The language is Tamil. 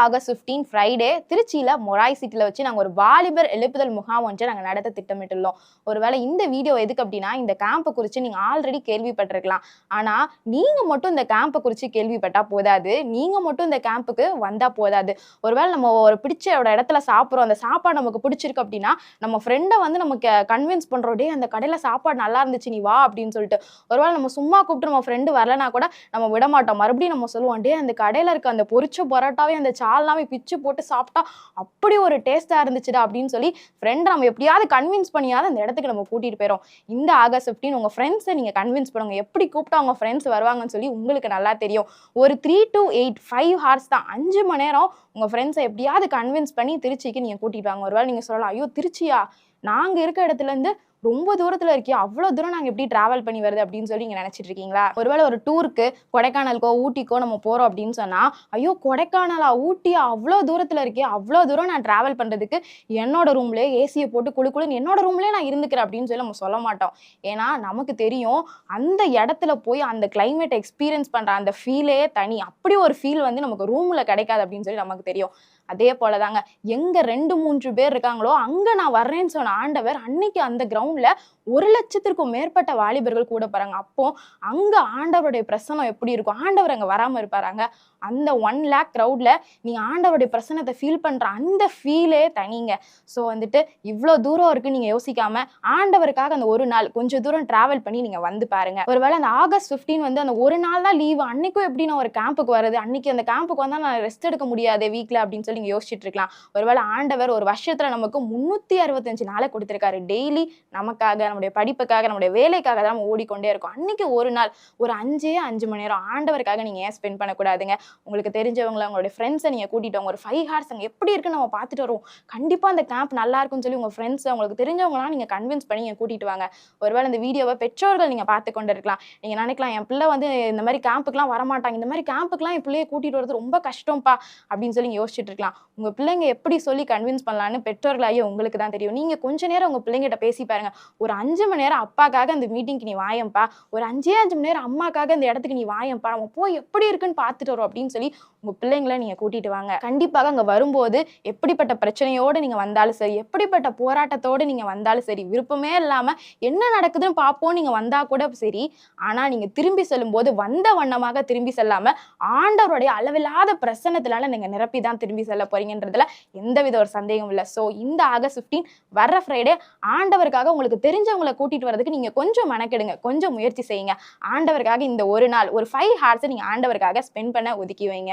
ஆகஸ்ட் 15 ஃப்ரைடே திருச்சியில மொராய் சிட்டில வச்சு நாங்க ஒரு வாலிபர் எழுப்புதல் முகாம் ஒன்றை நாங்க நடத்த திட்டமிட்டுள்ளோம். ஒருவேளை இந்த வீடியோ எதுக்கு அப்படின்னா, இந்த கேம்ப குறிச்சு நீங்க ஆல்ரெடி கேள்விப்பட்டிருக்கலாம். ஆனா நீங்க மட்டும் இந்த கேம்ப குறிச்சு கேள்விப்பட்டா போதாது. நீங்க மட்டும் இந்த கேம்புக்கு வந்தா போதாது. ஒருவேளை நம்ம ஒரு பிடிச்ச இடத்துல சாப்பிடுறோம், அந்த சாப்பாடு நமக்கு பிடிச்சிருக்கு அப்படின்னா நம்ம ஃப்ரெண்டை வந்து நமக்கு கன்வின்ஸ் பண்றோம், டே அந்த கடையில சாப்பாடு நல்லா இருந்துச்சு நீ வா அப்படின்னு சொல்லிட்டு. ஒருவேளை நம்ம சும்மா கூப்பிட்டு நம்ம ஃப்ரெண்டு வரலனா கூட நம்ம விட மாட்டோம். மறுபடியும் நம்ம சொல்லுவோம், டே அந்த கடையில இருக்க அந்த பொரிச்ச பரோட்டாவே அந்த சால்னாவே பிச்சு போட்டு சாப்பிட்டா அப்படி ஒரு டேஸ்டா இருந்துச்சுடா அப்படின்னு சொல்லி ஃப்ரெண்டை நம்ம எப்படியாவது கன்வின்ஸ் பண்ணியாவது அந்த இடத்துக்கு நம்ம கூட்டிட்டு போயிடும். இந்த ஆகஸ்ட் 15 உங்க ஃப்ரெண்ட்ஸை நீங்க கன்வின்ஸ் பண்ணுங்க. எப்படி கூப்பிட்டா உங்க ஃப்ரெண்ட்ஸ் வருவாங்கன்னு சொல்லி உங்களுக்கு நல்லா தெரியும். ஒரு 3 to 8 5 ஹார்ஸ் தான், 5 மணி நேரம் உங்க ஃப்ரெண்ட்ஸை எப்படியாவது கன்வின்ஸ் பண்ணி திருச்சிக்கு நீங்க கூட்டிட்டு வாங்க. ஒருவேளை நீங்க சொல்லலாம், ஐயோ திருச்சியா, நாங்க இருக்க இடத்துல இருந்து ரொம்ப தூரத்துல இருக்கியா, அவ்வளவு தூரம் நாங்க எப்படி டிராவல் பண்ணி வருது அப்படின்னு சொல்லி நீங்க நினைச்சிட்டு இருக்கீங்களா? ஒருவேளை ஒரு டூருக்கு கொடைக்கானலுக்கோ ஊட்டிக்கோ நம்ம போறோம் அப்படின்னு சொன்னா, ஐயோ கொடைக்கானலா ஊட்டியா அவ்வளவு தூரத்துல இருக்கே, அவ்வளவு தூரம் நான் டிராவல் பண்றதுக்கு என்னோட ரூம்லயே ஏசியை போட்டு குளுன்னு என்னோட ரூம்லயே நான் இருந்துக்கிறேன் அப்படின்னு சொல்லி நம்ம சொல்ல மாட்டோம். ஏன்னா நமக்கு தெரியும் அந்த இடத்துல போய் அந்த கிளைமேட் எக்ஸ்பீரியன்ஸ் பண்ற அந்த ஃபீலே தனி. அப்படி ஒரு ஃபீல் வந்து நமக்கு ரூம்ல கிடைக்காது அப்படின்னு சொல்லி நமக்கு தெரியும். அதே போலதாங்க, எங்க 2-3 பேர் இருக்காங்களோ அங்க நான் வர்றேன்னு சொன்ன ஆண்டவர் அன்னைக்கு அந்த கிரவுண்ட்ல 1,00,000க்கும் மேற்பட்ட வாலிபர்கள் கூட போறாங்க. அப்போ அங்க ஆண்டவருடைய பிரசனம் எப்படி இருக்கும்? ஆண்டவர் அங்க வராம இருப்பாராங்க? அந்த 1 lakh கிரவுட்ல நீங்க ஆண்டவருடைய பிரசனத்தை ஃபீல் பண்ற அந்த ஃபீலே தனிங்க. ஸோ வந்துட்டு இவ்வளோ தூரம் இருக்கு நீங்க யோசிக்காம ஆண்டவருக்காக அந்த ஒரு நாள் கொஞ்சம் தூரம் டிராவல் பண்ணி நீங்க வந்து பாருங்க. ஒருவேளை அந்த ஆகஸ்ட் 15 வந்து அந்த ஒரு நாள் தான் லீவு, அன்னைக்கும் எப்படி நான் ஒரு கேம்புக்கு வருது, அன்னைக்கு அந்த கேம்புக்கு வந்தா நான் ரெஸ்ட் எடுக்க முடியாது வீக்ல அப்படின்னு சொல்லி நீங்க யோசிச்சுட்டு இருக்கலாம். ஒருவேளை ஆண்டவர் ஒரு வருஷத்துல நமக்கு 365 நாளை கொடுத்திருக்காரு. டெய்லி நமக்காக, நம்முடைய படிப்புக்காக, நம்முடைய வேலைக்காக தான் நம்ம ஓடிக்கொண்டே இருக்கோம். அன்னைக்கு ஒரு நாள் ஒரு 5 மணி நேரம் ஆண்டவருக்காக நீங்க ஏன் ஸ்பெண்ட் பண்ணக்கூடாதுங்க? உங்களுக்கு தெரிஞ்சவங்களை, உங்களுடைய ஃப்ரெண்ட்ஸை நீங்க கூட்டிட்டு வாங்க. ஒரு 5 ஹார்ஸ் அங்கே எப்படி இருக்குன்னு நம்ம பார்த்துட்டு வருவோம். கண்டிப்பா அந்த கேம்ப் நல்லா இருக்குன்னு சொல்லி உங்க ஃப்ரெண்ட்ஸ், உங்களுக்கு தெரிஞ்சவங்களாம் நீங்க கன்வின்ஸ் பண்ணி நீங்க கூட்டிட்டு வாங்க. ஒருவேளை இந்த வீடியோவை பெற்றோர்கள் நீங்க பார்த்து கொண்டு இருக்கலாம். நீங்க நினைக்கலாம், என் பிள்ளை வந்து இந்த மாதிரி கேம்புக்குலாம் வரமாட்டாங்க, இந்த மாதிரி கேம்புக்குலாம் என் பிள்ளையை கூட்டிட்டு வரது ரொம்ப கஷ்டம்ப்பா அப்படின்னு சொல்லி யோசிச்சுட்டு இருக்கலாம். உங்க பிள்ளைங்க எப்படி சொல்லி கன்வின்ஸ் பண்ணலான்னு பெற்றோர்களாகிய உங்களுக்கு தான் தெரியும். நீங்க கொஞ்ச நேரம் உங்க பிள்ளைங்கிட்ட பேசி பாருங்க. ஒரு 5 மணி நேரம் அப்பாக்காக அந்த மீட்டிங்க்கு நீ வாயம்பா, ஒரு 5 மணி நேரம் அம்மாக்காக இந்த இடத்துக்கு நீ வாயம்பா, நம்ம போய் எப்படி இருக்குன்னு பார்த்துட்டு வரோம் அப்படின்னு சொல்லி உங்க பிள்ளைங்களை நீங்க கூட்டிட்டு வாங்க. கண்டிப்பாக அங்க வரும்போது எப்படிப்பட்ட பிரச்சனையோடு நீங்க வந்தாலும் சரி, எப்படிப்பட்ட போராட்டத்தோடு நீங்க வந்தாலும் சரி, விருப்பமே இல்லாம என்ன நடக்குதுன்னு பார்ப்போம் நீங்க வந்தா கூட சரி, ஆனா நீங்க திரும்பி செல்லும்போது வந்த வண்ணமாக திரும்பி செல்லாம ஆண்டவருடைய அளவில்லாத பிரசன்னத்தினால நீங்க நிரப்பி தான் திரும்பி செல்ல போறீங்கன்றதுல எந்தவித ஒரு சந்தேகம் இல்லை. ஸோ இந்த ஆகஸ்ட் 15 வர்ற ஃப்ரைடே ஆண்டவருக்காக உங்களுக்கு தெரிஞ்சவங்களை கூட்டிட்டு வரதுக்கு நீங்க கொஞ்சம் மெனக்கெடுங்க, கொஞ்சம் முயற்சி செய்யுங்க. ஆண்டவருக்காக இந்த ஒரு நாள் ஒரு 5 ஹார்ஸ் நீங்க ஆண்டவருக்காக ஸ்பெண்ட் பண்ண ஒதுக்கி வைங்க.